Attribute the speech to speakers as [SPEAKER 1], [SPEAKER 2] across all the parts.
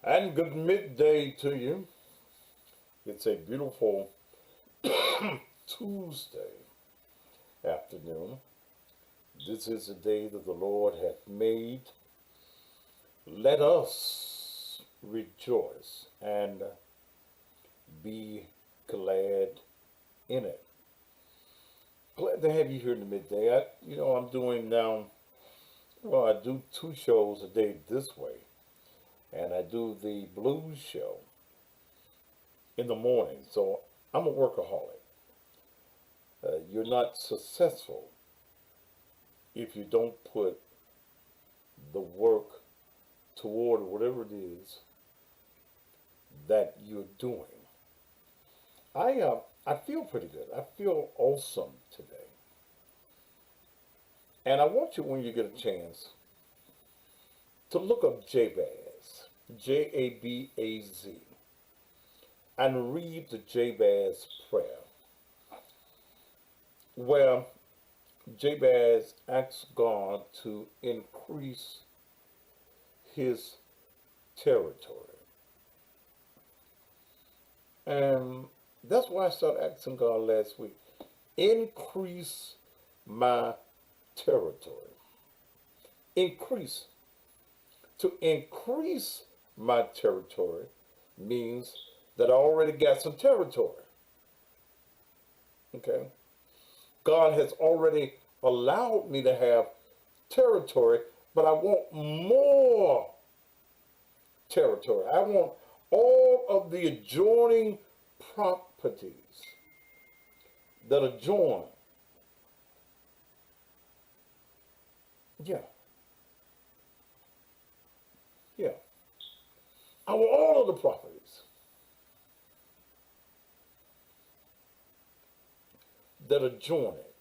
[SPEAKER 1] And good midday to you. It's a beautiful Tuesday afternoon. This is the day that the Lord hath made. Let us rejoice and be glad in it. Glad to have you here in the midday. I'm doing now, I do two shows a day this way. And I do the blues show in the morning. So I'm a workaholic. You're not successful if you don't put the work toward whatever it is that you're doing. I feel pretty good. I feel awesome today. And I want you, when you get a chance, to look up Jabez, Jabaz, and read the Jabez prayer, where Jabez asks God to increase his territory. And that's why I started asking God last week, increase my territory. Increase. To increase my territory means that I already got some territory. Okay? God has already allowed me to have territory, but I want more territory. I want all of the adjoining properties that adjoin. Yeah, yeah. I want all of the properties that adjoin it.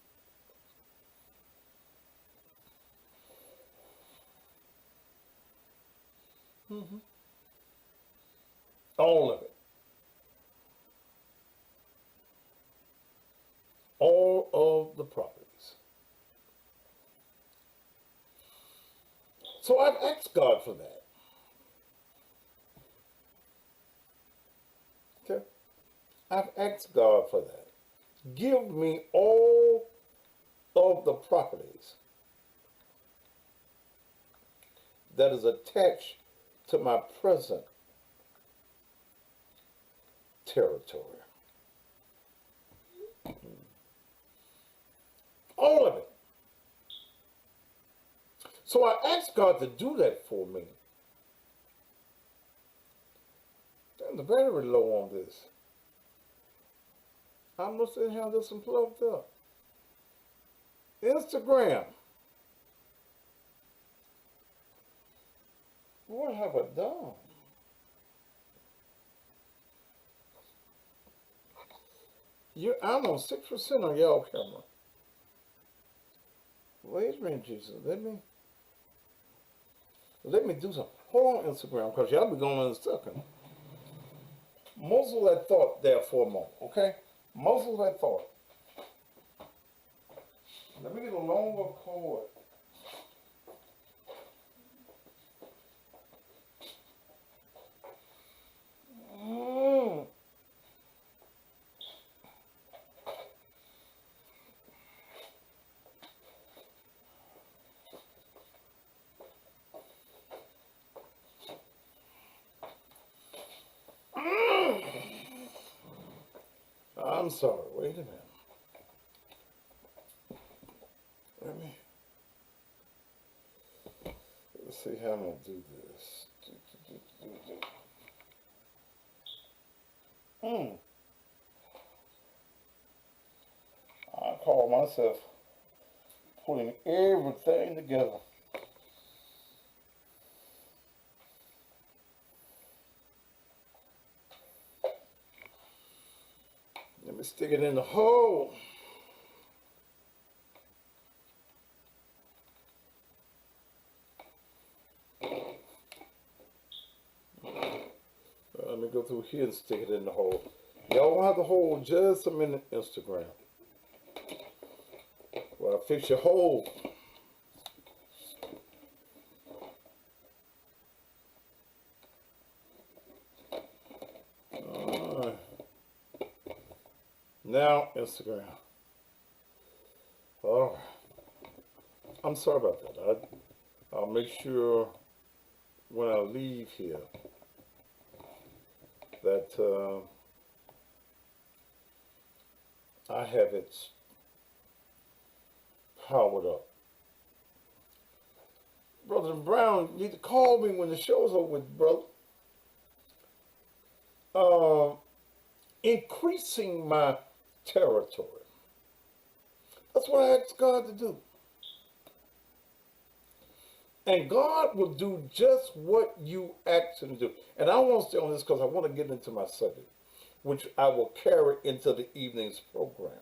[SPEAKER 1] Mm-hmm. All of it. All of the properties. So I've asked God for that. Okay? I've asked God for that. Give me all of the properties that is attached to my present territory. All of it. So I asked God to do that for me. Damn, the battery low on this. I must have this one plugged up. Instagram. What have I done? I'm on 6% on y'all camera. Wait a minute, Jesus. Let me do something. Hold on, Instagram, because y'all be going in a second. Muzzle that thought there for a moment, okay? Muzzle that thought. Let me get a longer cord. Mm. I'm sorry. Wait a minute. Let me let's see how I'm gonna do this. Mm. I call myself putting everything together. Let me stick it in the hole. Let me go through here and stick it in the hole. Y'all gonna have to hold just a minute, Instagram. Well, fix your hole. Now Instagram. All right. I'm sorry about that. I'll make sure when I leave here that I have it powered up. Brother Brown, you need to call me when the show's over with, brother. Uh, Increasing my territory. That's what I asked God to do. And God will do just what you ask him to do. And I want to stay on this because I want to get into my subject, which I will carry into the evening's program.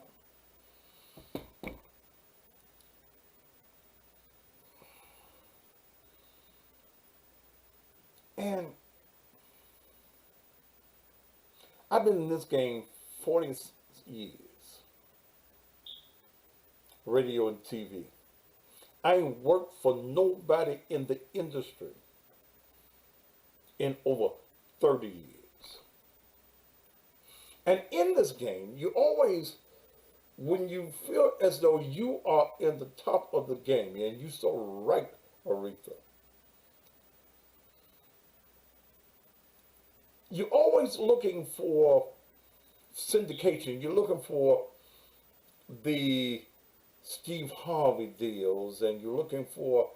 [SPEAKER 1] And I've been in this game 40 years, radio and TV. I ain't worked for nobody in the industry in over 30 years. And in this game, you always, when you feel as though you are in the top of the game, and you so right, Aretha, you're always looking for syndication. You're looking for the Steve Harvey deals, and you're looking for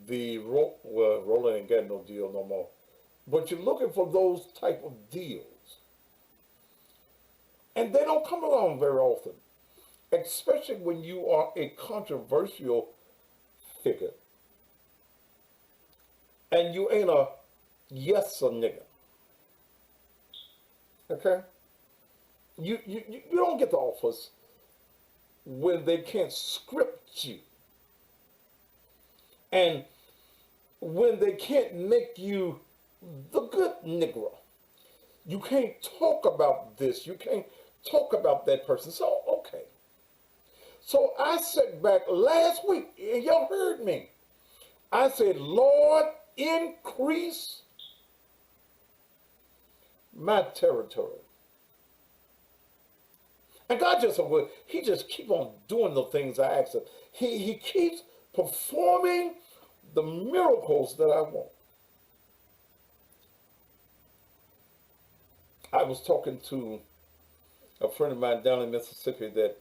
[SPEAKER 1] the Roland ain't got no deal no more, but you're looking for those type of deals, and they don't come along very often, especially when you are a controversial figure, and you ain't a yes a nigga. Okay, you don't get the offers when they can't script you, and when they can't make you the good Negro. You can't talk about this. You can't talk about that person. So, okay. So I sat back last week, and y'all heard me. I said, Lord, increase my territory. And God just, he just keep on doing the things I ask him. He keeps performing the miracles that I want. I was talking to a friend of mine down in Mississippi that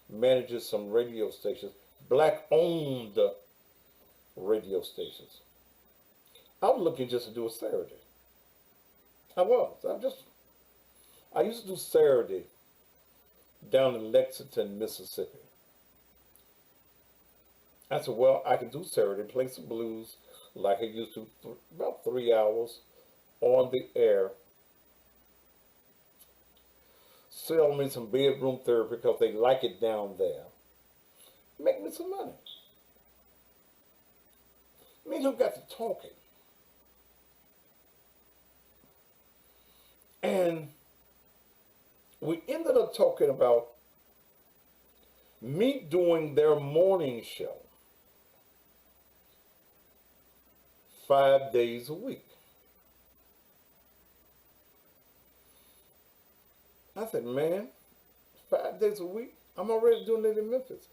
[SPEAKER 1] manages some radio stations, black-owned radio stations. I was looking just to do a Saturday. I used to do Saturday down in Lexington, Mississippi. I said, well, I can do Saturday, play some blues like I used to, about 3 hours on the air. Sell me some bedroom therapy because they like it down there. Make me some money. Me and him got to talking. And we ended up talking about me doing their morning show 5 days a week. I said, man, 5 days a week? I'm already doing it in Memphis.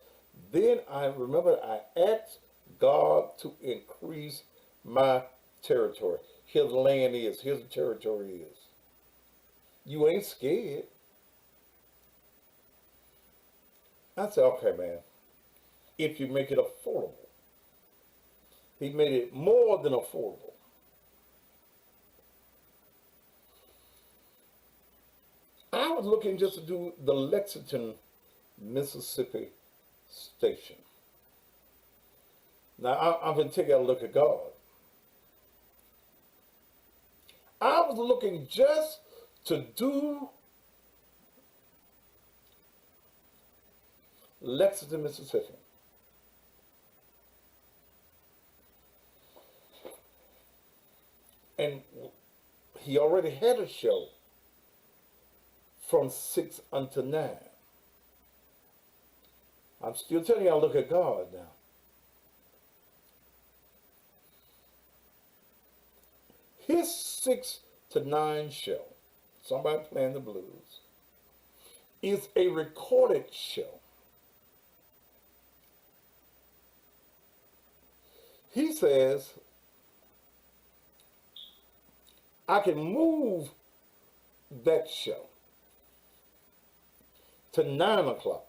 [SPEAKER 1] Then I remember I asked God to increase my territory. Here the land is, here the territory is. You ain't scared. I said, okay, man, if you make it affordable. He made it more than affordable. I was looking just to do the Lexington, Mississippi station. Now, I'm going to take a look at God. I was looking just to do Lexington, Mississippi. And he already had a show from 6 until 9. I'm still telling you, I look at God now. His 6 to 9 show, somebody playing the blues, is a recorded show. He says, I can move that show to 9 o'clock.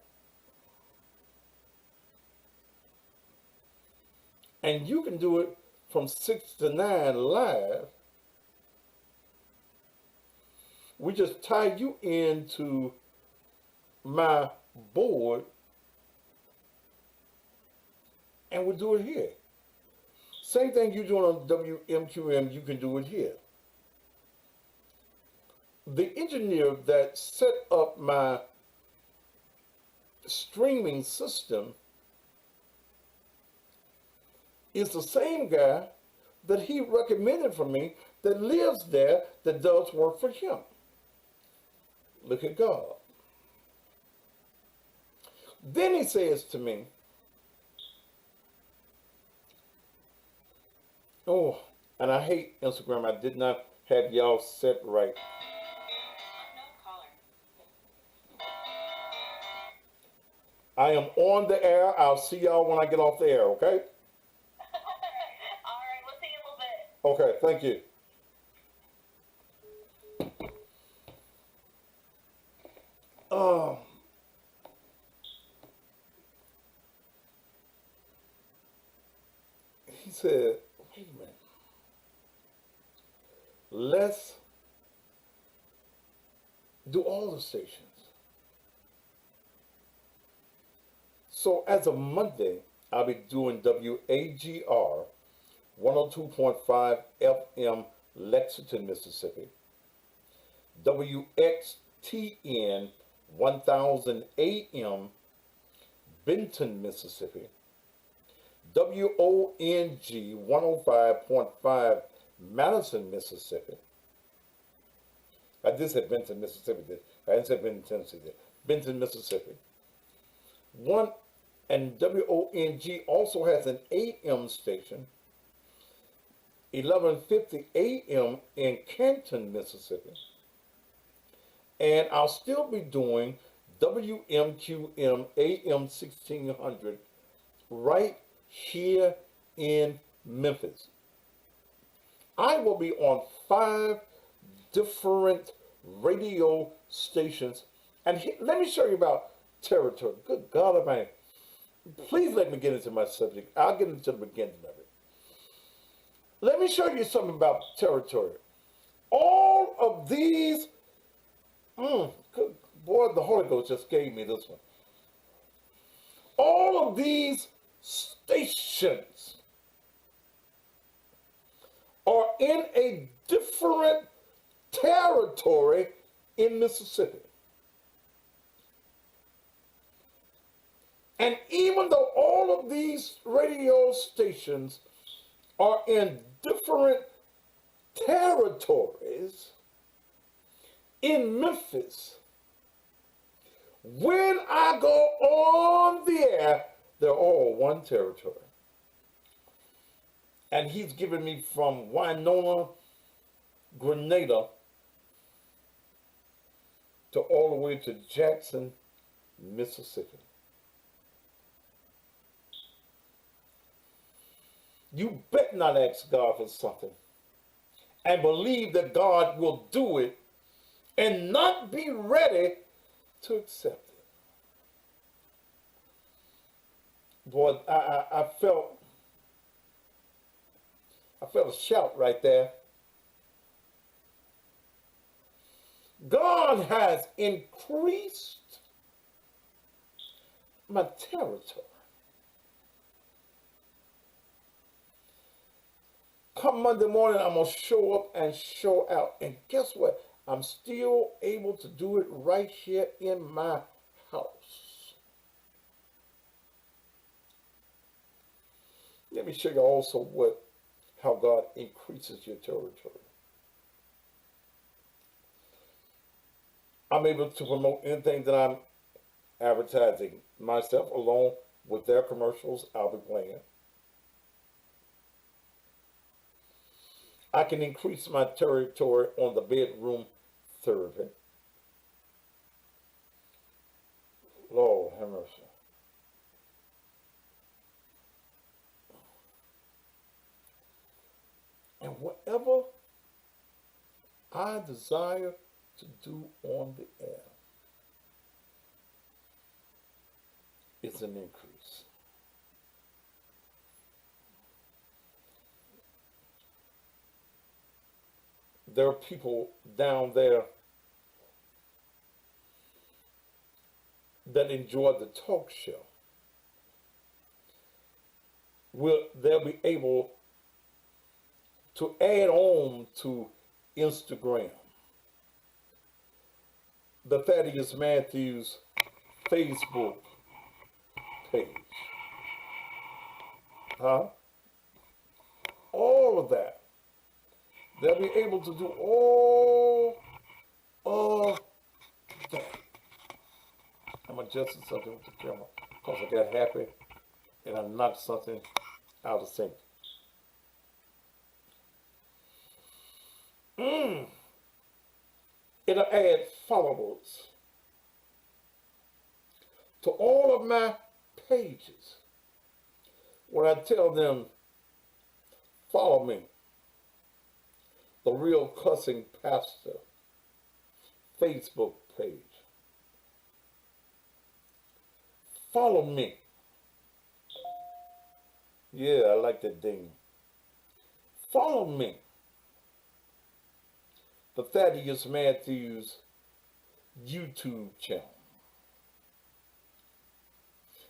[SPEAKER 1] And you can do it from 6 to 9 live. We just tie you into my board and we'll do it here. Same thing you're doing on WMQM, you can do it here. The engineer that set up my streaming system is the same guy that he recommended for me that lives there that does work for him. Look at God. Then he says to me, oh, and I hate Instagram. I did not have y'all set right. I am on the air. I'll see y'all when I get off the air, okay?
[SPEAKER 2] All right, we'll see you in a little bit.
[SPEAKER 1] Okay, thank you. He said, wait a minute. Let's do all the stations. So as of Monday, I'll be doing WAGR 102.5 FM Lexington, Mississippi. WXTN 1000 AM Benton, Mississippi. WONG 105.5 Madison, Mississippi. I did say Benton, Mississippi. I didn't say Benton, Tennessee. Benton, Mississippi. And WONG also has an AM station, 1150 AM in Canton, Mississippi. And I'll still be doing WMQM AM 1600 right here in Memphis. I will be on 5 different radio stations. And let me show you about territory. Good God Almighty. Please let me get into my subject. I'll get into the beginning of it. Let me show you something about territory. All of these, good boy, the Holy Ghost just gave me this one. All of these stations are in a different territory in Mississippi. And even though all of these radio stations are in different territories in Memphis, when I go on the air, they're all one territory. And he's given me from Winona, Grenada, to all the way to Jackson, Mississippi. You bet not ask God for something and believe that God will do it and not be ready to accept it. Boy, I felt a shout right there. God has increased my territory. Come Monday morning, I'm going to show up and show out. And guess what? I'm still able to do it right here in my house. Let me show you also how God increases your territory. I'm able to promote anything that I'm advertising myself along with their commercials I'll be playing. I can increase my territory on the bedroom therapy. have mercy. And whatever I desire to do on the air is an increase. There are people down there that enjoy the talk show. They'll be able to add on to Instagram, the Thaddeus Matthews Facebook page. Huh? All of that. They'll be able to do all of that. I'm adjusting something with the camera because I got happy and I knocked something out of sync. It'll add followers to all of my pages when I tell them, follow me, the Real Cussing Pastor Facebook page. Follow me. Yeah, I like that ding. Follow me. The Thaddeus Matthews YouTube channel.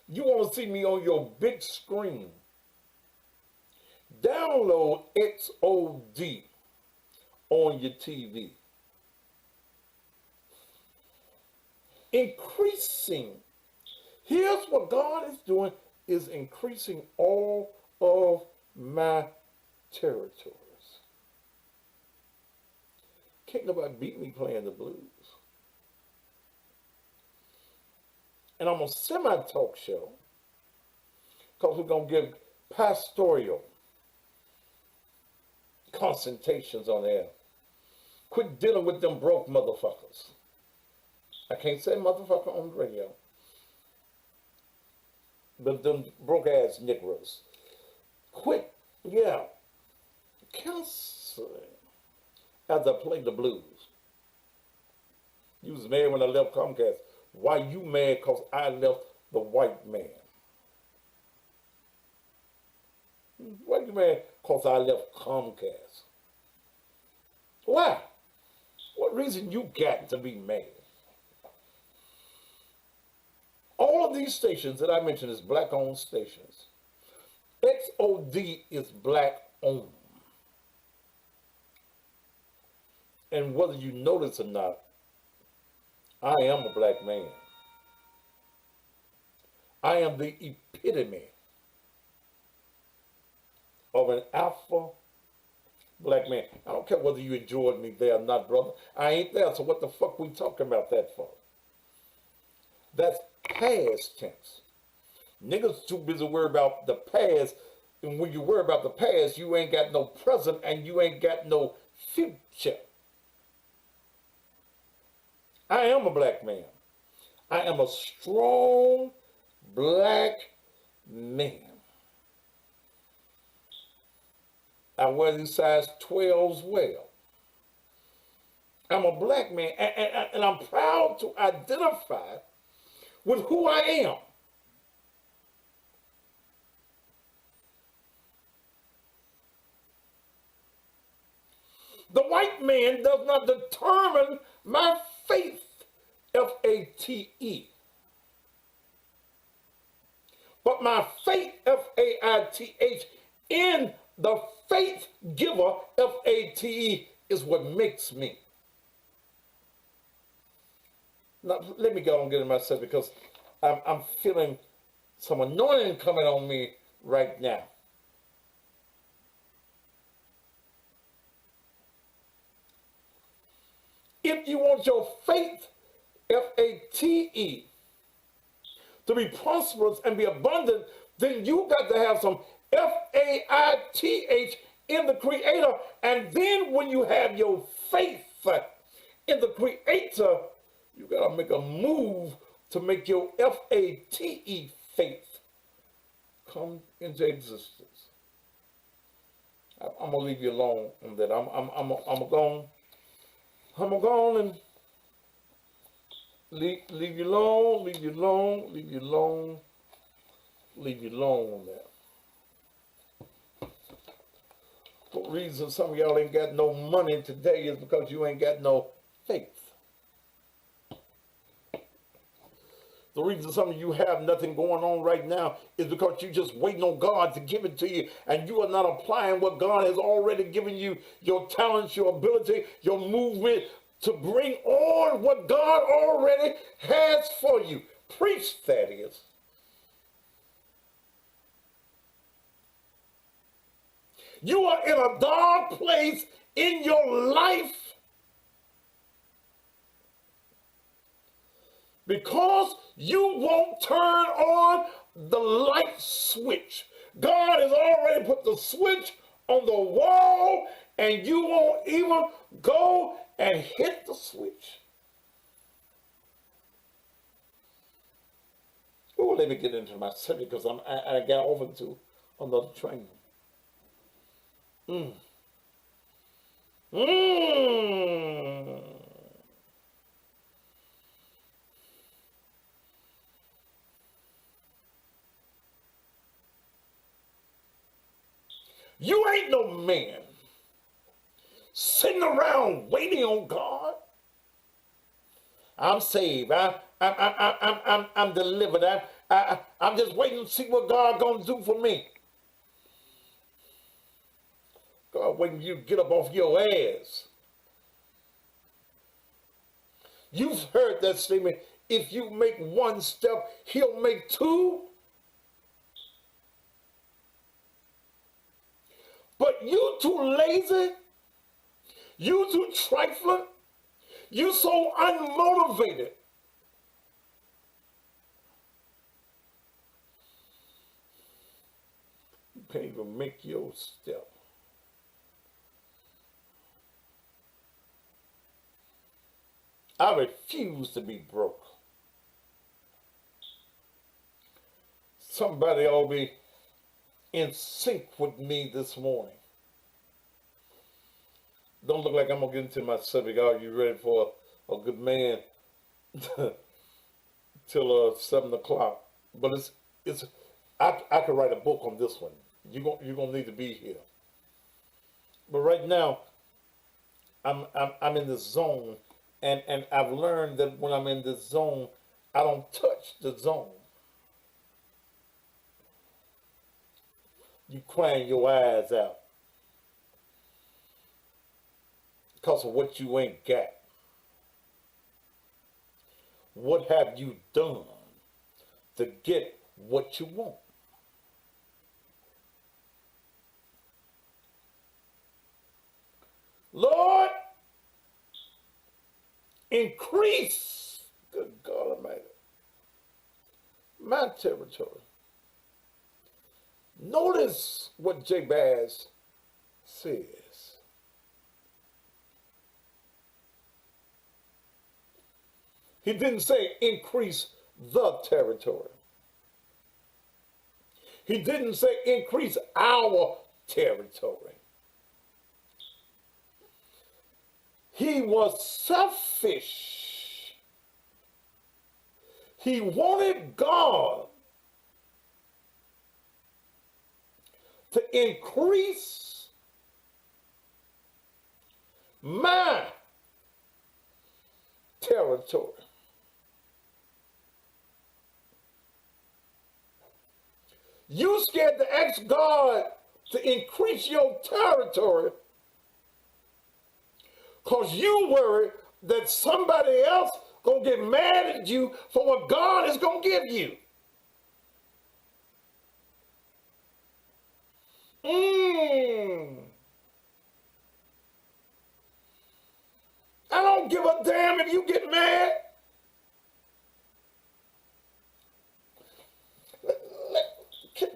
[SPEAKER 1] You want to see me on your big screen? Download XOD on your TV. Increasing. Here's what God is doing, is increasing all of my territories. Can't nobody beat me playing the blues. And I'm a semi-talk show because we're going to give pastoral consultations on air. Quit dealing with them broke motherfuckers. I can't say motherfucker on the radio. But them broke ass Negroes. Quit, counseling as I play the blues. You was mad when I left Comcast. Why you mad? Because I left the white man. Why you mad? Because I left Comcast. Why? What reason you got to be mad? All of these stations that I mentioned is black-owned stations. XOD is black-owned. And whether you notice or not, I am a black man. I am the epitome of an alpha black man. I don't care whether you enjoyed me there or not, brother. I ain't there, so what the fuck we talking about that for? That's past tense. Niggas too busy worried about the past, and when you worry about the past, you ain't got no present and you ain't got no future. I am a black man. I am a strong black man. I wear these size 12s well. I'm a black man, and I'm proud to identify with who I am. The white man does not determine my faith, F-A-T-E. But my faith, F-A-I-T-H, in the faith giver, F-A-T-E, is what makes me. Now, let me go and get in myself because I'm feeling some anointing coming on me right now. If you want your faith, F-A-T-E, to be prosperous and be abundant, then you got to have some F-A-I-T-H in the Creator. And then when you have your faith in the Creator, you got to make a move to make your F-A-T-E faith come into existence. I'm gonna leave you alone on that. I'm gonna go on and leave you alone, leave you alone, leave you alone, leave you alone on that. The reason some of y'all ain't got no money today is because you ain't got no faith. The reason some of you have nothing going on right now is because you're just waiting on God to give it to you, and you are not applying what God has already given you, your talents, your ability, your movement, to bring on what God already has for you. Preach, that is. You are in a dark place in your life because you won't turn on the light switch. God has already put the switch on the wall, and you won't even go and hit the switch. Oh, let me get into my subject because I got over to another train. You ain't no man sitting around waiting on God. I'm saved. I'm delivered. I'm just waiting to see what God gonna do for me. God waiting you to get up off your ass. You've heard that statement. If you make one step, he'll make two. But you too lazy, you too trifling, you so unmotivated. You can't even make your step. I refuse to be broke. Somebody ought to be in sync with me this morning. Don't look like I'm going to get into my subject. Are you ready for a good man till 7 o'clock? But I could write a book on this one. You're gonna need to be here. But right now, I'm in this zone, and I've learned that when I'm in this zone, I don't touch the zone. You crying your eyes out because of what you ain't got. What have you done to get what you want? Lord, increase, good God Almighty, my territory. Notice what Jabez says. He didn't say increase the territory. He didn't say increase our territory. He was selfish. He wanted God to increase my territory. You scared to ask God to increase your territory because you worry that somebody else gonna get mad at you for what God is gonna give you. I don't give a damn if you get mad.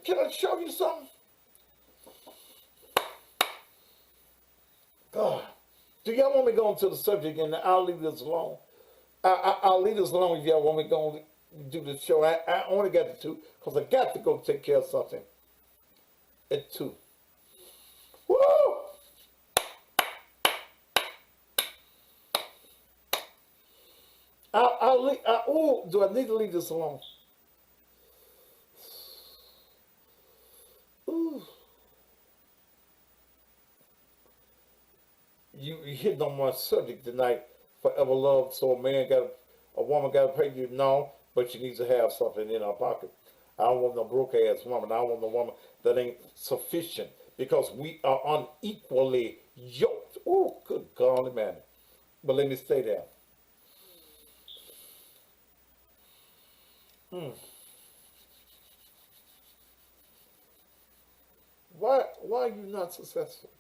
[SPEAKER 1] Can I show you something? God, do y'all want me to go into the subject, and I'll leave this alone? I'll leave this alone if y'all want me to go do the show. I only got the two because I got to go take care of something at 2. Woo! Oh, do I need to leave this alone? Ooh. You hit on my subject tonight. Forever love. So a woman got to pay you. No, but she needs to have something in her pocket. I don't want no broke ass woman. I don't want no woman that ain't sufficient because we are unequally yoked. Oh, good golly man. But let me stay there. Hmm. Why are you not successful?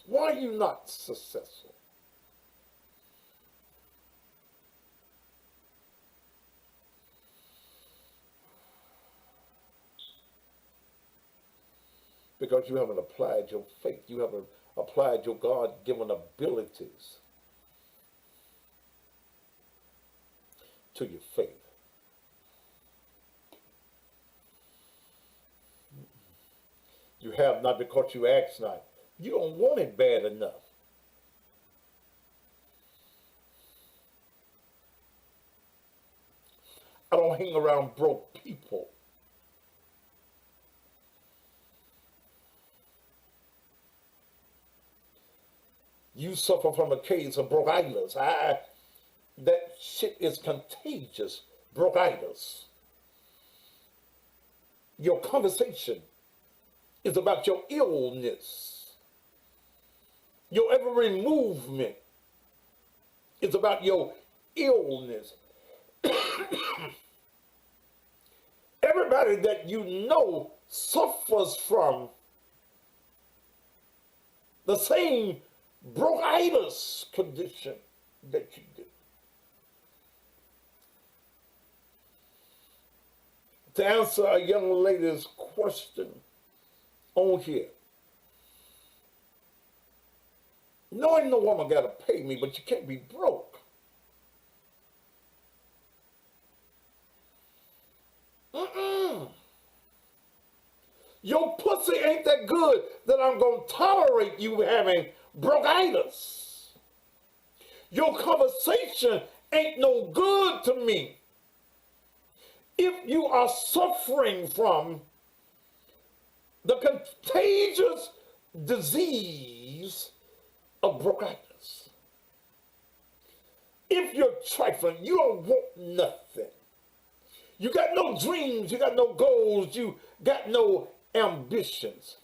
[SPEAKER 1] Why are you not successful? Because you haven't applied your faith. You haven't applied your God given abilities to your faith. You have not because you ask not. You don't want it bad enough. I don't hang around broke people. You suffer from a case of bronchitis. That shit is contagious. Bronchitis. Your conversation is about your illness. Your every movement is about your illness. Everybody that you know suffers from the same bronchitis condition that you do. To answer a young lady's question on here, knowing the woman got to pay me, but you can't be broke. Mm-mm. Your pussy ain't that good that I'm going to tolerate you having bronchitis. Your conversation ain't no good to me if you are suffering from the contagious disease of bronchitis. If you're trifling, you don't want nothing. You got no dreams, you got no goals, you got no ambitions.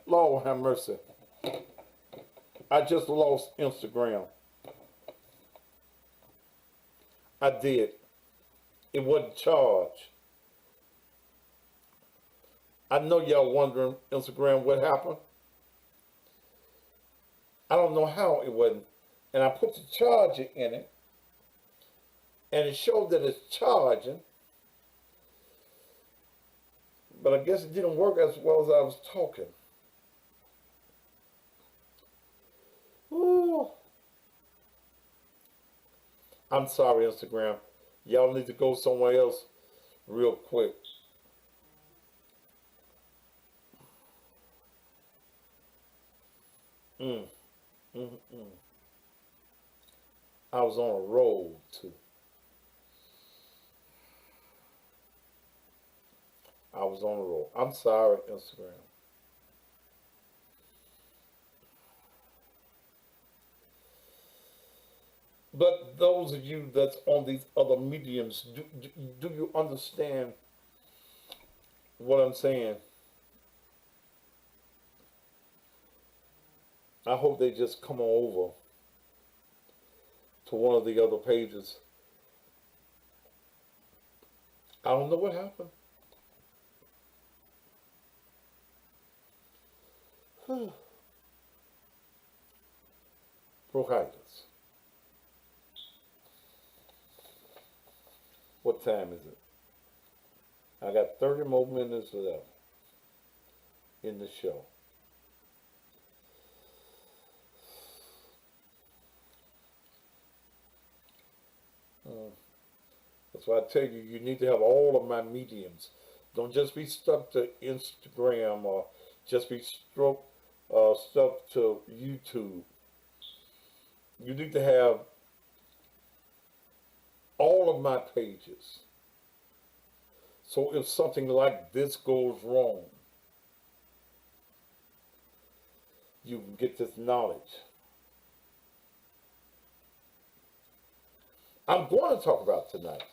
[SPEAKER 1] Lord have mercy. I just lost Instagram. I did. It wasn't charged. I know y'all wondering, Instagram, what happened? I don't know how it wasn't. And I put the charger in it, and it showed that it's charging, but I guess it didn't work as well as I was talking. Ooh. I'm sorry, Instagram. Y'all need to go somewhere else real quick. Mm, mm, mm. I was on a roll too. I was on a roll. I'm sorry, Instagram. But those of you that's on these other mediums, do you understand what I'm saying? I hope they just come over to one of the other pages. I don't know what happened. Bronchitis. What time is it? I got 30 more minutes left in the show. That's why I tell you, you need to have all of my mediums. Don't just be stuck to Instagram or just be stuck to YouTube. You need to have all of my pages. So if something like this goes wrong, you can get this knowledge. I'm going to talk about tonight.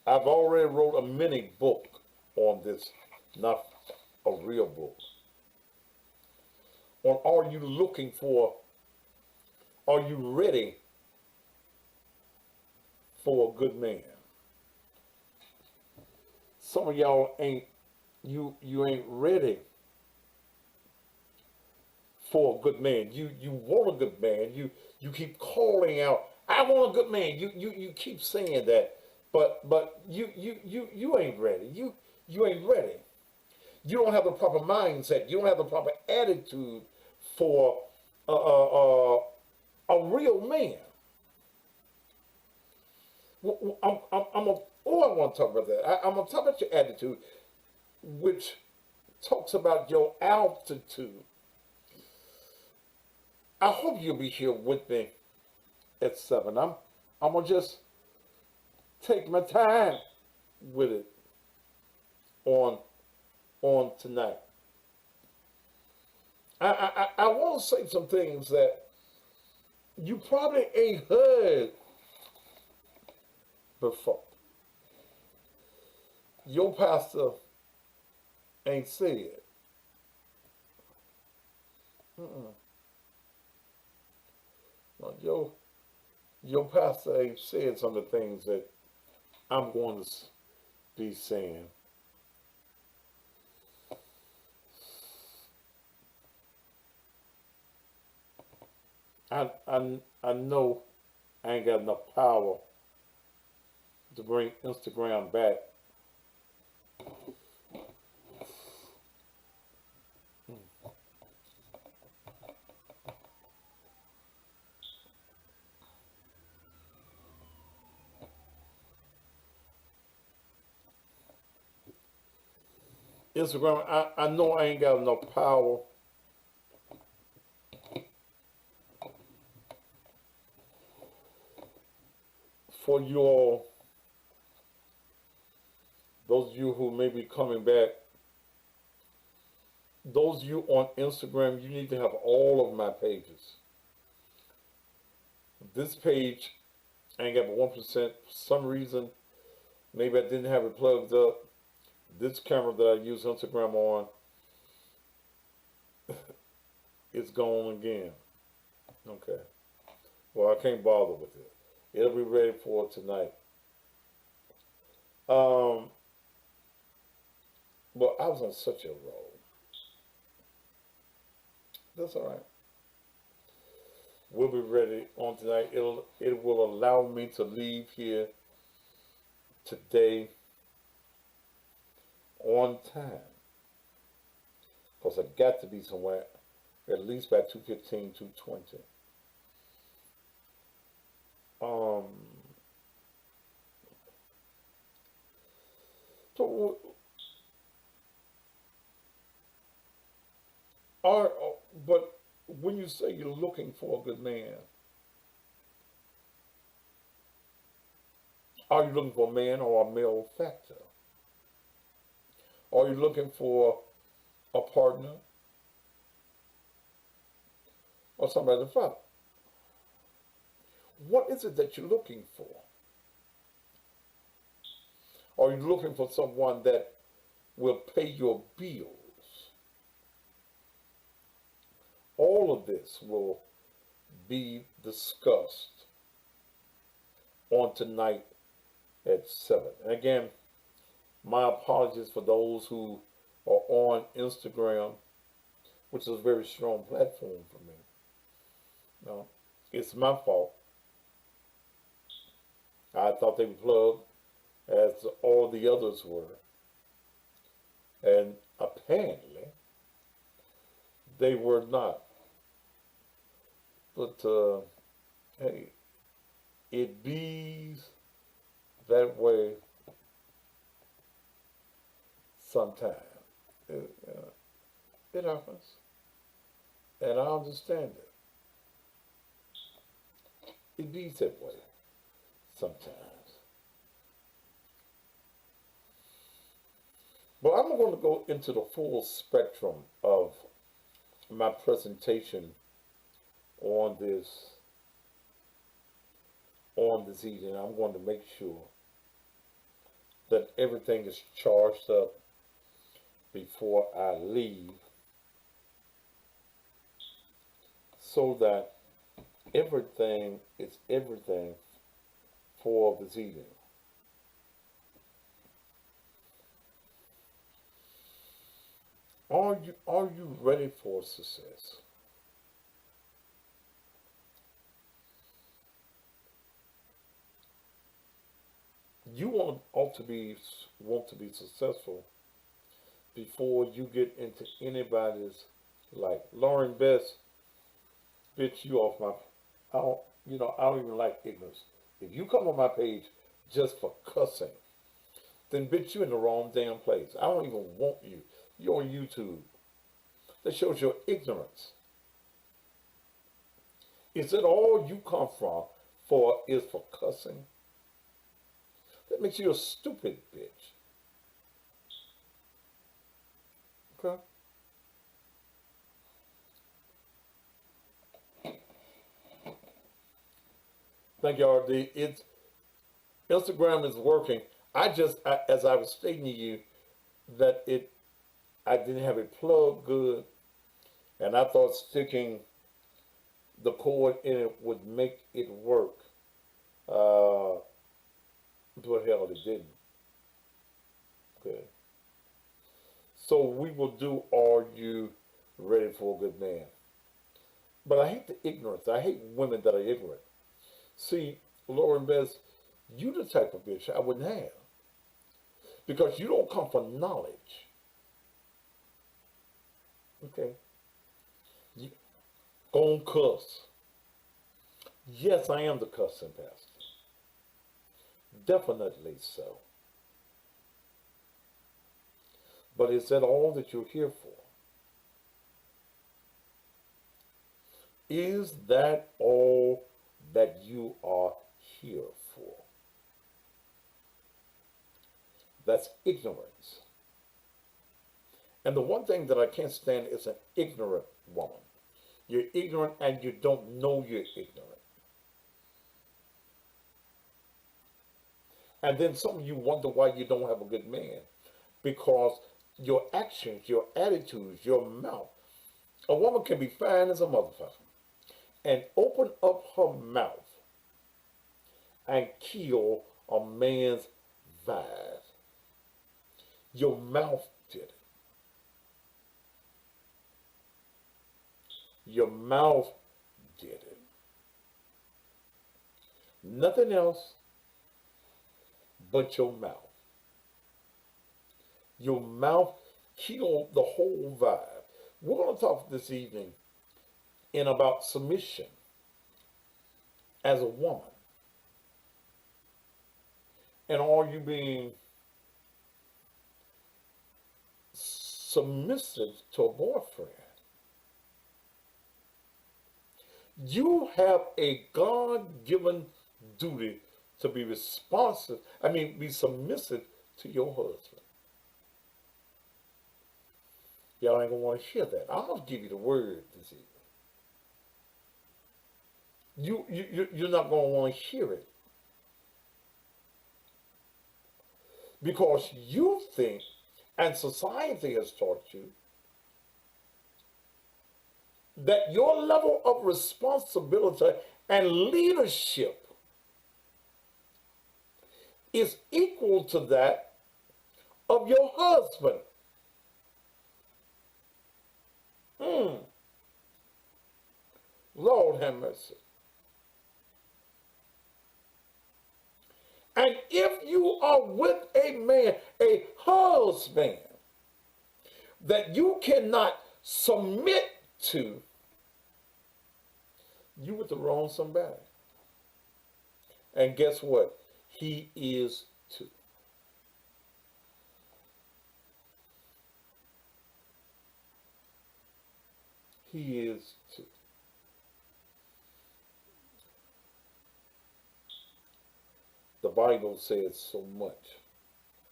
[SPEAKER 1] I've already wrote a mini book on this, not a real book. On are you looking for, are you ready for a good man? Some of y'all ain't, you ain't ready for a good man. You want a good man. You keep calling out, I want a good man. You keep saying that, but you ain't ready. You ain't ready. You don't have the proper mindset. You don't have the proper attitude for a real man. I want to talk about that. I'm going to talk about your attitude, which talks about your altitude. I hope you'll be here with me at 7. I'm going to just take my time with it on tonight. I want to say some things that you probably ain't heard before. Your pastor ain't said. No, your pastor ain't said some of the things that I'm going to be saying. I know I ain't got enough power to bring Instagram back. Instagram, I know I ain't got enough power for you all, those of you who may be coming back, those of you on Instagram, you need to have all of my pages. This page, I ain't got but 1%. For some reason, maybe I didn't have it plugged up. This camera that I use Instagram on, it's gone again. Okay. Well, I can't bother with it. It'll be ready for tonight. But I was on such a roll. That's all right. We'll be ready on tonight. It will allow me to leave here today on time. Because I got to be somewhere at least by 2:15, 2:20. So are but when you say you're looking for a good man, are you looking for a man or a male factor? Are you looking for a partner or somebody to follow? What is it that you're looking for? Are you looking for someone that will pay your bills? All of this will be discussed on tonight at 7. And again, my apologies for those who are on Instagram, which is a very strong platform for me. No, it's my fault. I thought they were plugged as all the others were. And apparently, they were not. But, hey, It be that way sometimes. It happens, and I understand it. It be that way sometimes. But I'm going to go into the full spectrum of my presentation on this evening. I'm going to make sure that everything is charged up before I leave so that everything is everything for this evening. Are you ready for success? You want to be successful before you get into anybody's life. Lauren Best, bitch, you off my. I don't, I don't even like ignorance. If you come on my page just for cussing, then bitch, you in the wrong damn place. I don't even want you. You're on YouTube. That shows your ignorance. Is it all you come from for is for cussing? That makes you a stupid bitch. Okay? Thank you, RD. Instagram is working. As I was stating to you, that I didn't have it plugged good, and I thought sticking the cord in it would make it work. Uh, but hell, it didn't. Okay. So we will do Are You Ready for a Good Man? But I hate the ignorance. I hate women that are ignorant. See, Lauren Bess, you the type of bitch I wouldn't have. Because you don't come for knowledge. Okay? You gon' cuss. Yes, I am the cussing pastor. Definitely so. But is that all that you're here for? Is that all that you are here for? That's ignorance. And the one thing that I can't stand is an ignorant woman. You're ignorant and you don't know you're ignorant. And then some of you wonder why you don't have a good man. Because your actions, your attitudes, your mouth. A woman can be fine as a motherfucker and open up her mouth and kill a man's vibe. Your mouth did it. Your mouth did it. Nothing else but your mouth. Your mouth killed the whole vibe. We're going to talk this evening in about submission as a woman. And are you being submissive to a boyfriend? You have a God given duty to be responsive, be submissive to your husband. Y'all ain't gonna want to hear that. I'm gonna give you the word this evening. You're not gonna want to hear it because you think, and society has taught you, that your level of responsibility and leadership is equal to that of your husband. Lord have mercy. And if you are with a man, a husband, that you cannot submit to, you with the wrong somebody. And guess what? He is too. He is too. The Bible says so much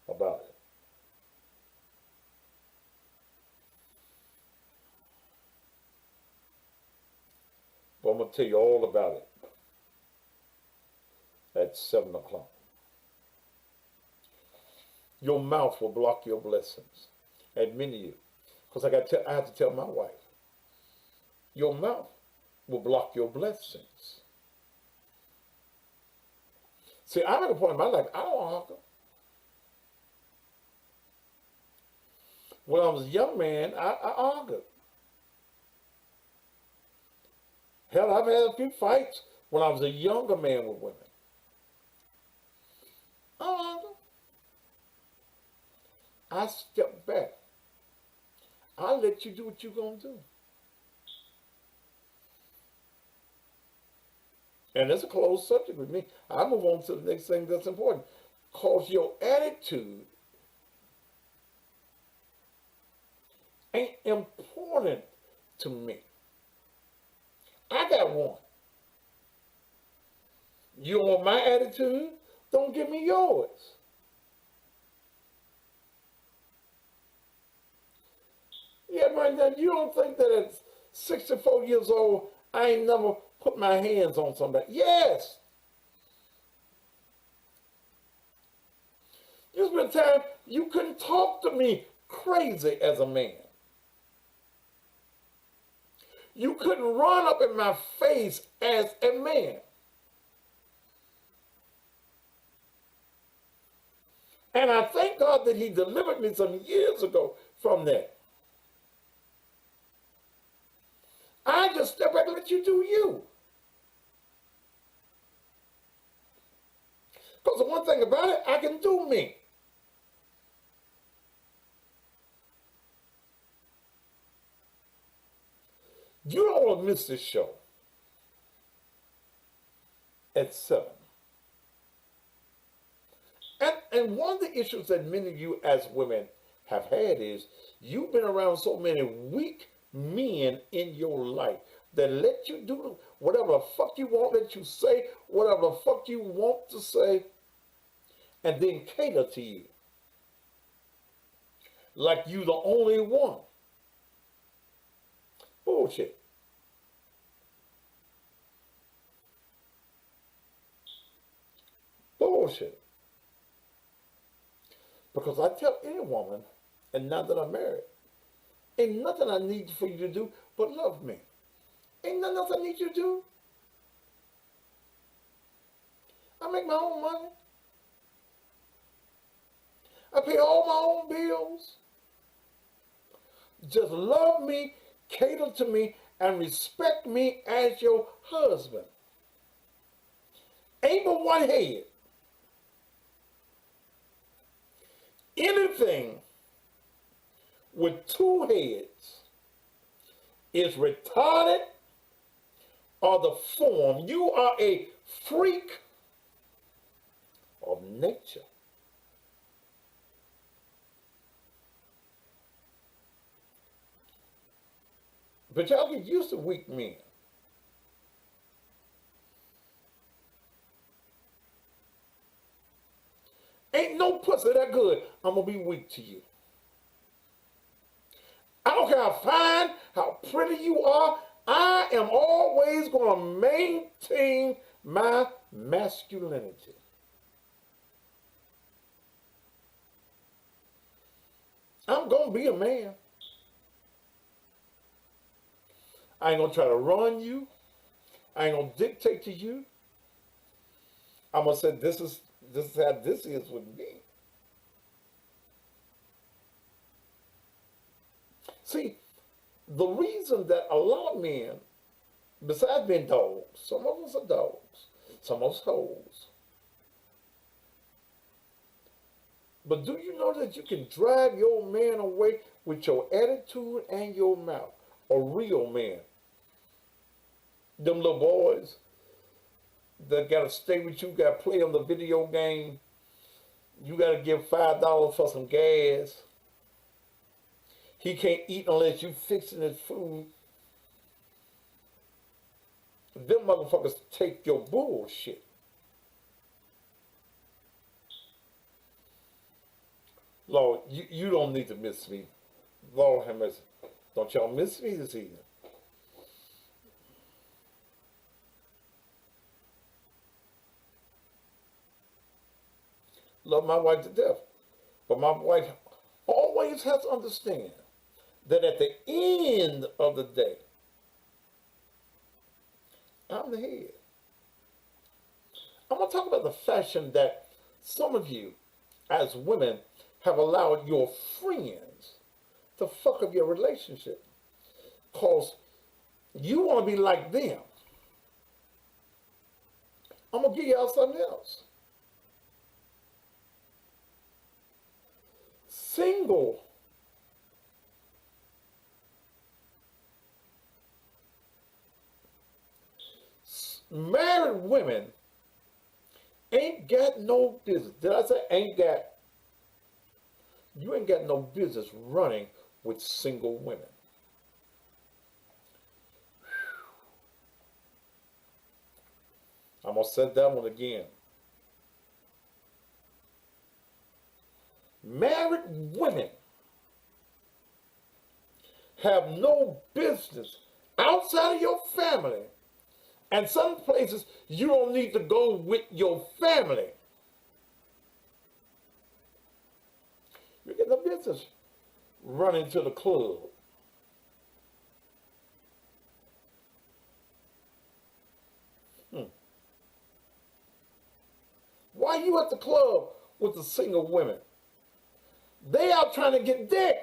[SPEAKER 1] about it. But I'm going to tell you all about it at 7 o'clock. Your mouth will block your blessings. And many of you. Because I have to tell my wife, your mouth will block your blessings. See, I'm at a point in my life, I don't argue. When I was a young man, I argued. Hell, I've had a few fights when I was a younger man with women. I don't argue. I step back. I'll let you do what you're going to do. And that's a closed subject with me. I move on to the next thing that's important. Because your attitude ain't important to me. I got one. You want my attitude? Don't give me yours. Yeah, Brandon, you don't think that at 64 years old, I ain't never put my hands on somebody? Yes. There's been time you couldn't talk to me crazy as a man. You couldn't run up in my face as a man. And I thank God that he delivered me some years ago from that. I just step back and let you do you. Because the one thing about it, I can do me. You don't want to miss this show at 7. And one of the issues that many of you as women have had is you've been around so many weak men in your life that let you do whatever the fuck you want, let you say whatever the fuck you want to say, and then cater to you like you the only one. Bullshit. Bullshit. Because I tell any woman, and now that I'm married, ain't nothing I need for you to do but love me. Ain't nothing else I need you to do. I make my own money. I pay all my own bills. Just love me, cater to me, and respect me as your husband. Ain't but one head. Anything with two heads is retarded or the form. You are a freak of nature. But y'all get used to weak men. Ain't no pussy that good. I'm going to be weak to you. I don't care how fine, how pretty you are. I am always going to maintain my masculinity. I'm going to be a man. I ain't going to try to run you. I ain't going to dictate to you. I'm going to say this is how this is with me. See, the reason that a lot of men, besides being dogs, some of us are dogs, some of us hoes. But do you know that you can drive your man away with your attitude and your mouth? A real man. Them little boys that gotta stay with you, gotta play on the video game. You gotta give $5 for some gas. He can't eat unless you fixing his food. Them motherfuckers take your bullshit. Lord, you don't need to miss me. Lord have mercy. Don't y'all miss me this evening. Love my wife to death. But my wife always has to understand that at the end of the day, I'm the head. I'm going to talk about the fashion that some of you, as women, have allowed your friends to fuck up your relationship. Because you want to be like them. I'm going to give y'all something else. Single married women ain't got no business. Did I say ain't got? You ain't got no business running with single women. I'm going to say that one again. Married women have no business outside of your family. And some places you don't need to go with your family. You get no business running to the club. Why are you at the club with the single women? They are trying to get dick.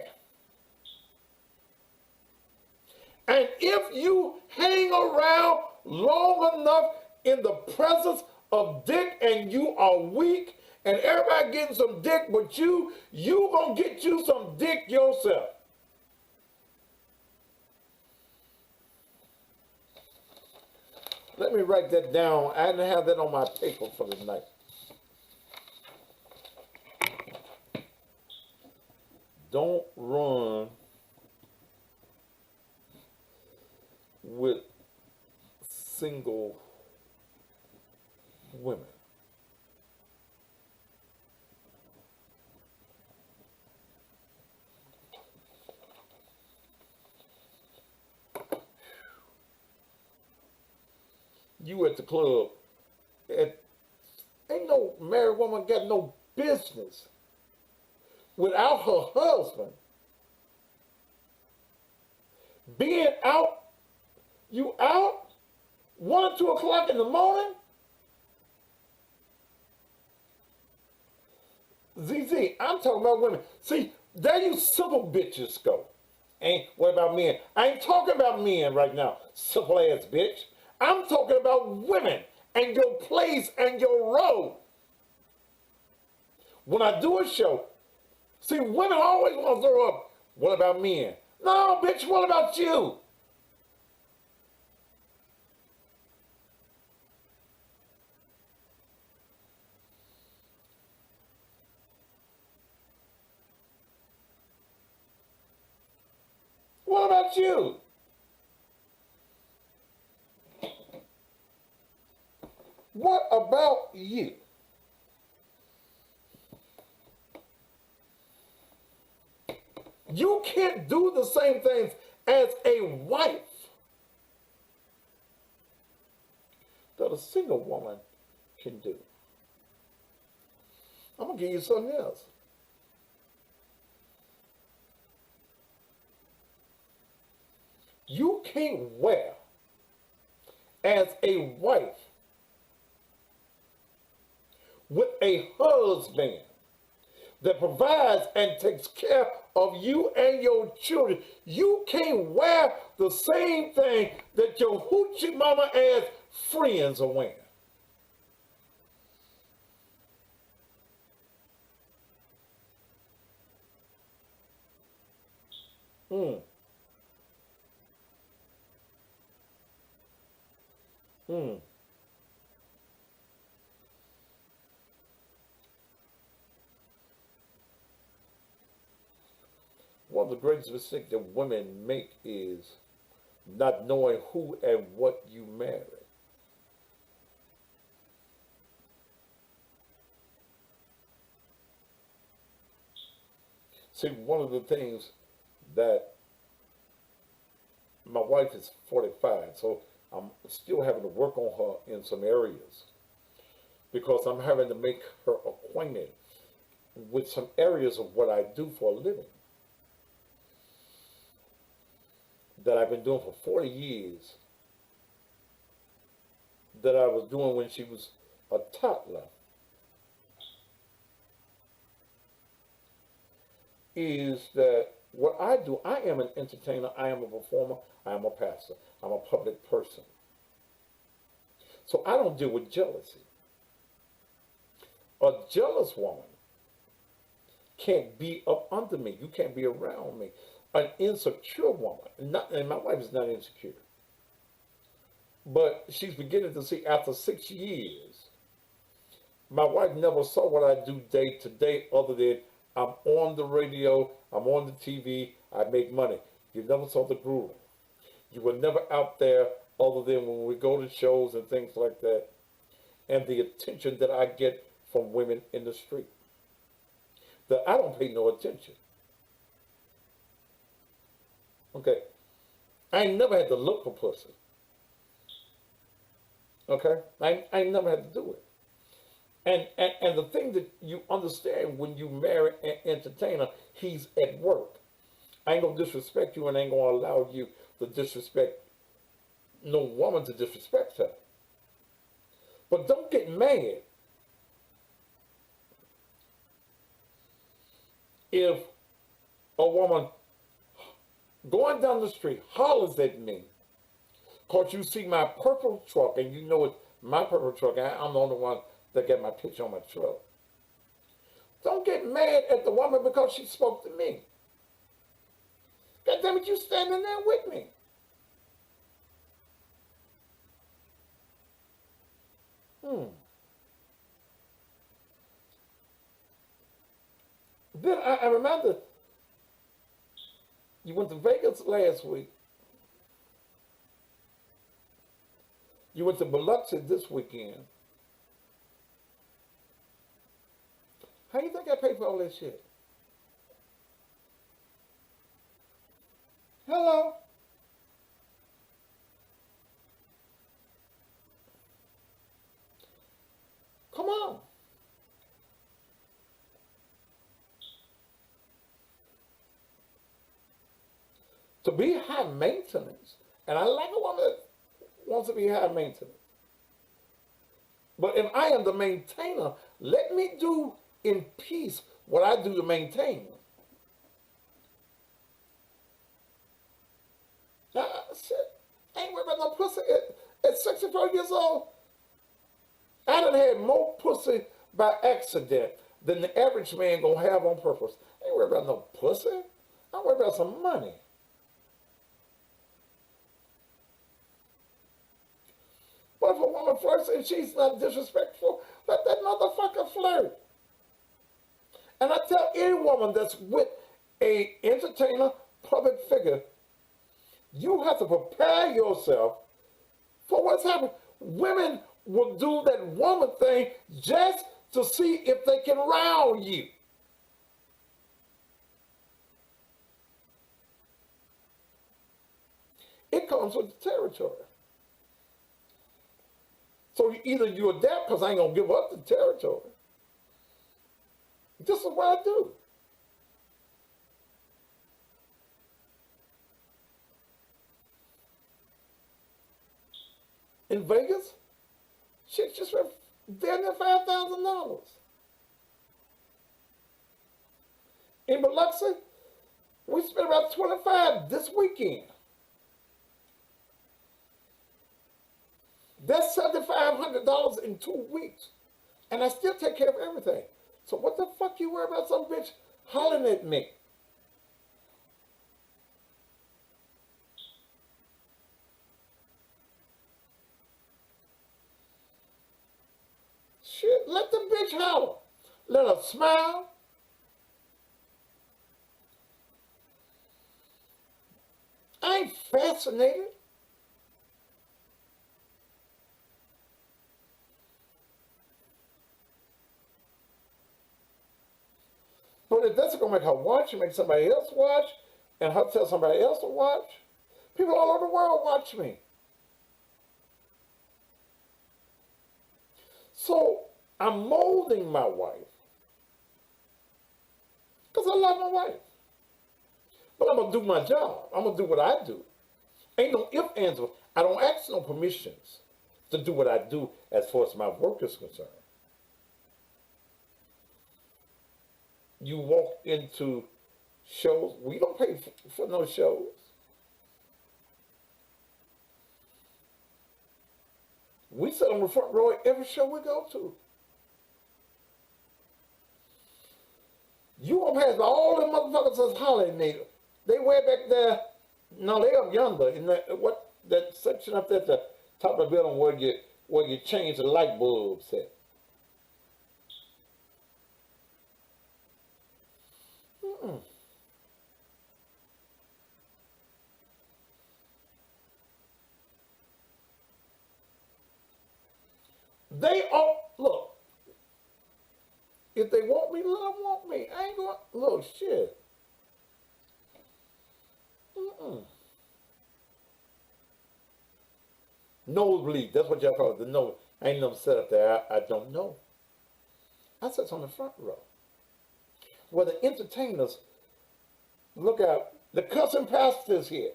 [SPEAKER 1] And if you hang around long enough in the presence of dick and you are weak and everybody getting some dick but you gonna get you some dick yourself. Let me write that down. I didn't have that on my paper for the night. Don't run with single women. You at the club, ain't no married woman got no business without her husband being out. You out 1 or 2 o'clock in the morning. ZZ, I'm talking about women. See, there you simple bitches go. Ain't what about men? I ain't talking about men right now, simple ass bitch. I'm talking about women and your place and your role. When I do a show, see, women always want to throw up, what about men? No, bitch, what about you? What about you? What about you? You can't do the same things as a wife that a single woman can do. I'm going to give you something else. You can't wear as a wife with a husband that provides and takes care of you and your children. You can't wear the same thing that your hoochie mama ass friends are wearing. Mm. Mm. of the greatest mistakes that women make is not knowing who and what you marry. See, one of the things that my wife is 45, so I'm still having to work on her in some areas because I'm having to make her acquainted with some areas of what I do for a living that I've been doing for 40 years that I was doing when she was a toddler. Is that what I do? I am an entertainer, I am a performer, I am a pastor, I'm a public person. So I don't deal with jealousy. A jealous woman can't be up under me. You can't be around me. An insecure woman, and my wife is not insecure, but she's beginning to see after 6 years. My wife never saw what I do day to day other than I'm on the radio, I'm on the TV, I make money. You never saw the grueling. You were never out there other than when we go to shows and things like that, and the attention that I get from women in the street. That I don't pay no attention. Okay? I ain't never had to look for pussy. Okay? I ain't never had to do it. And the thing that you understand when you marry an entertainer, he's at work. I ain't gonna disrespect you and I ain't gonna allow you to disrespect no woman to disrespect her. But don't get mad if a woman going down the street hollers at me because you see my purple truck and you know it's my purple truck. I'm the only one that got my picture on my truck. Don't get mad at the woman because she spoke to me. God damn it, you standing there with me. Then I remember you went to Vegas last week. You went to Biloxi this weekend. How do you think I paid for all that shit? Hello? Come on. To be high maintenance, and I like a woman that wants to be high maintenance. But if I am the maintainer, let me do in peace what I do to maintain. Now, shit, I ain't worried about no pussy. At 64 years old, I done had more pussy by accident than the average man gonna have on purpose. I ain't worried about no pussy. I'm worried about some money. But if a woman flirts and she's not disrespectful, let that motherfucker flirt. And I tell any woman that's with a entertainer, public figure, you have to prepare yourself for what's happening. Women will do that woman thing just to see if they can round you. It comes with the territory. So either you adapt, because I ain't gonna give up the territory. This is what I do. In Vegas, shit just went down there $5,000. In Biloxi, we spent about 25 this weekend. That's $7,500 in 2 weeks. And I still take care of everything. So what the fuck you worry about some bitch hollering at me? Shit, let the bitch holler. Let her smile. fascinated. But if that's going to make her watch, make somebody else watch, and her tell somebody else to watch, people all over the world watch me. So I'm molding my wife because I love my wife. But I'm going to do my job. I'm going to do what I do. Ain't no if, ands, or I don't ask no permissions to do what I do as far as my work is concerned. You walk into shows, we don't pay for no shows. We sit on the front row at every show we go to. You gonna pass by all the motherfuckers that's hollering. They way back there. No, they up yonder in that section up there at the top of the building where you change the light bulbs at. Mm-mm. They all look. If they want me, let them want me. I ain't going. Look, shit. Mm-mm. Nosebleed. That's what y'all call it. The nose. I ain't never sat up there. I don't know. I sat on the front row. Where the entertainers look out. The cousin pastor's here.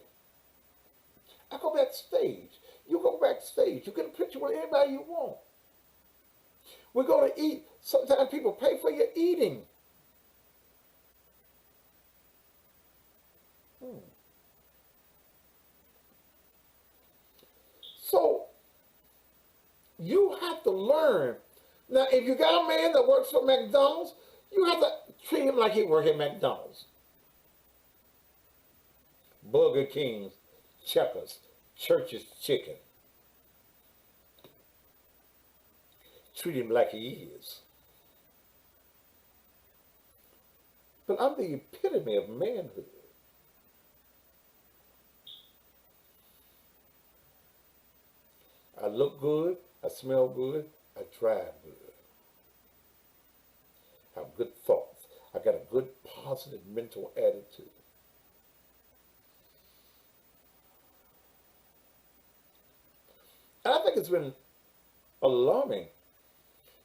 [SPEAKER 1] I go backstage. You go backstage. You get a picture with anybody you want. We go to eat. Sometimes people pay for your eating. Hmm. So you have to learn. Now, if you got a man that works for McDonald's, you have to treat him like he works at McDonald's. Burger King's, Checkers, Church's Chicken. Treat him like he is. But I'm the epitome of manhood. I look good, I smell good, I drive good. I have good thoughts. I got a good positive mental attitude. And I think it's been alarming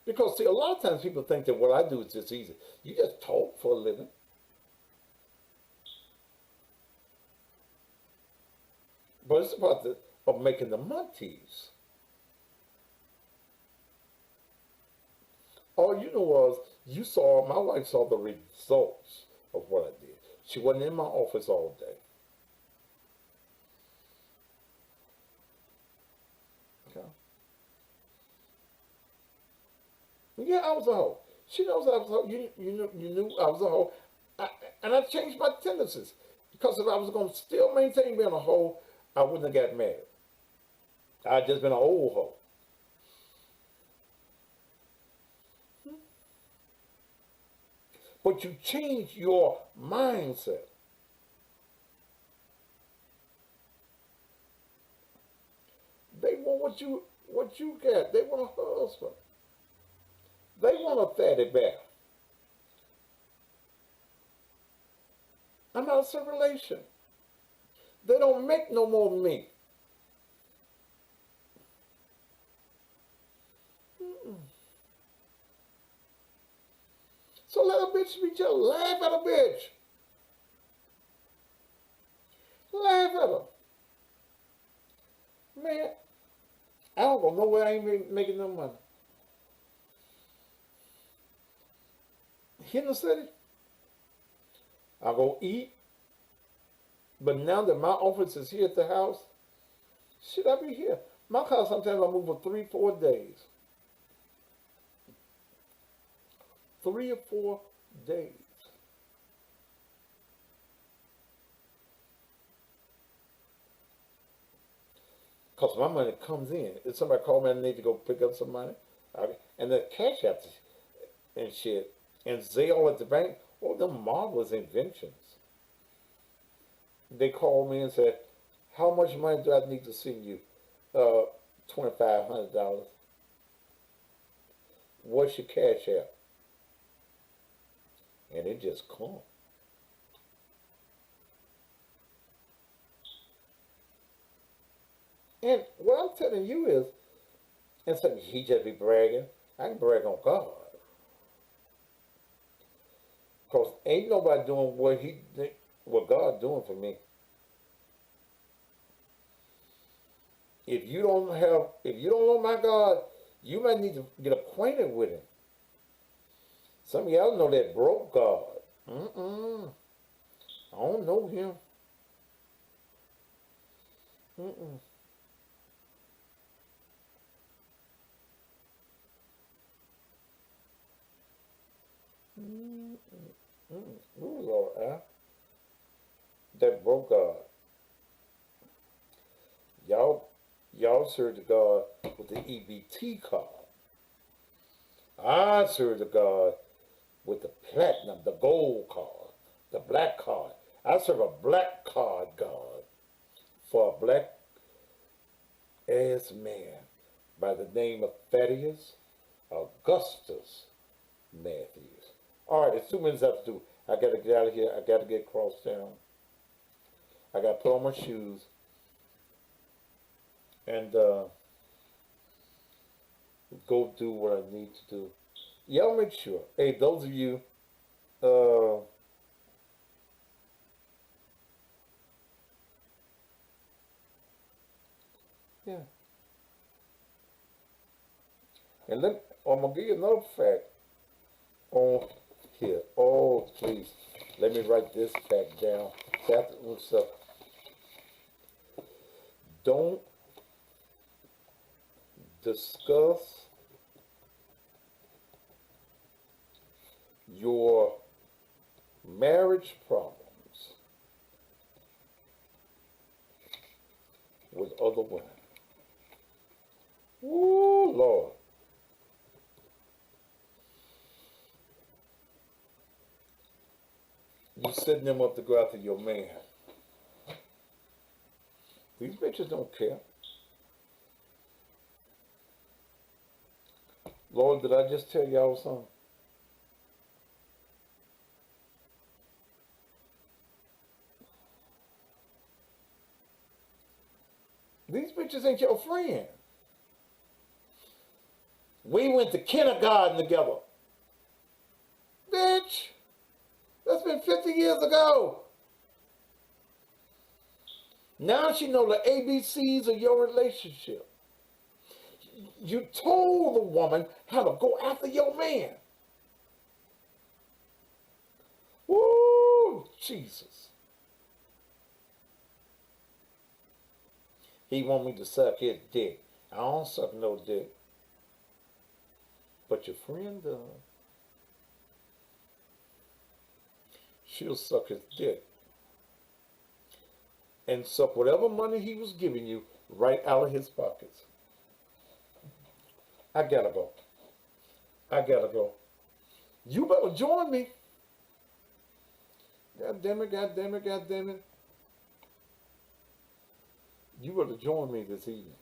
[SPEAKER 1] because, see, a lot of times people think that what I do is just easy. You just talk for a living. But it's about of making the monkeys. All you know was my wife saw the results of what I did. She wasn't in my office all day. Okay. Yeah, I was a hoe. She knows I was a hoe. You knew I was a hoe. And I changed my tendencies. Because if I was going to still maintain being a hoe, I wouldn't have got married. I'd just been an old hoe. But you change your mindset. They want what you get. They want a husband. They want a fatty bear. I'm not a circulation. They don't make no more than me. Mm-mm. So let a bitch be jealous. Laugh at a bitch. Laugh at her. Man, I don't go nowhere I ain't making no money. Here in the city, I go eat. But now that my office is here at the house, should I be here? My car sometimes I move for 3, 4 days. 3 or 4 days. Because my money comes in. If somebody call me and I need to go pick up some money, and the cash app and shit, and Zelle at the bank, all them marvelous inventions. They called me and said, How much money do I need to send you? $2,500. What's your cash app? And it just come. And what I'm telling you is, and so he just be bragging. I can brag on God. Because ain't nobody doing what God doing for me. If you don't know my God, you might need to get acquainted with him. Some of y'all know that broke God. Mm-mm. I don't know him. Mm-mm. Mm-mm. Mm-mm. Ooh, Lord, that broke God. Y'all, y'all serve the God with the EBT card. I serve the God with the platinum, the gold card, the black card. I serve a black card God for a black ass man by the name of Thaddeus Augustus Matthews. All right, it's 2 minutes after 2. I gotta get out of here. I gotta get crossed down. I gotta put on my shoes and go do what I need to do. Y'all make sure. Hey, those of you, uh, yeah. And then I'm gonna give you another fact on here. Oh, please, let me write this fact down. So don't discuss your marriage problems with other women. Ooh, Lord. You setting them up to go after your man. These bitches don't care. Lord, did I just tell y'all something? These bitches ain't your friend. We went to kindergarten together. Bitch, that's been 50 years ago. Now she know the ABCs of your relationship. You told the woman how to go after your man. Woo, Jesus. He want me to suck his dick. I don't suck no dick. But your friend does. She'll suck his dick. And suck whatever money he was giving you right out of his pockets. I gotta go. I gotta go. You better join me. God damn it, God damn it, God damn it. You better join me this evening.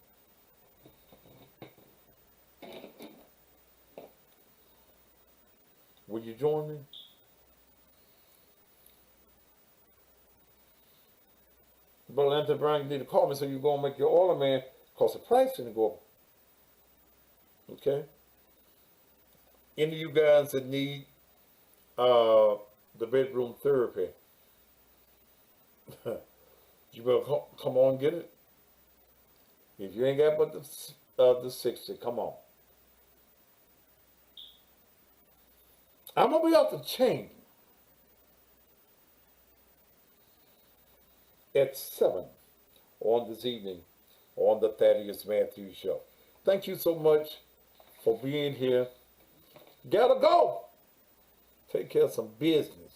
[SPEAKER 1] Will you join me? Brother Anthony Brown, you need to call me so you go and make your order, man. Cause the price is gonna go up. Okay? Any of you guys that need the bedroom therapy, you better come on and get it. If you ain't got but the 60, come on. I'm gonna be off the chain at 7 on this evening on the Thaddeus Matthews Show. Thank you so much for being here. Gotta go. Take care of some business.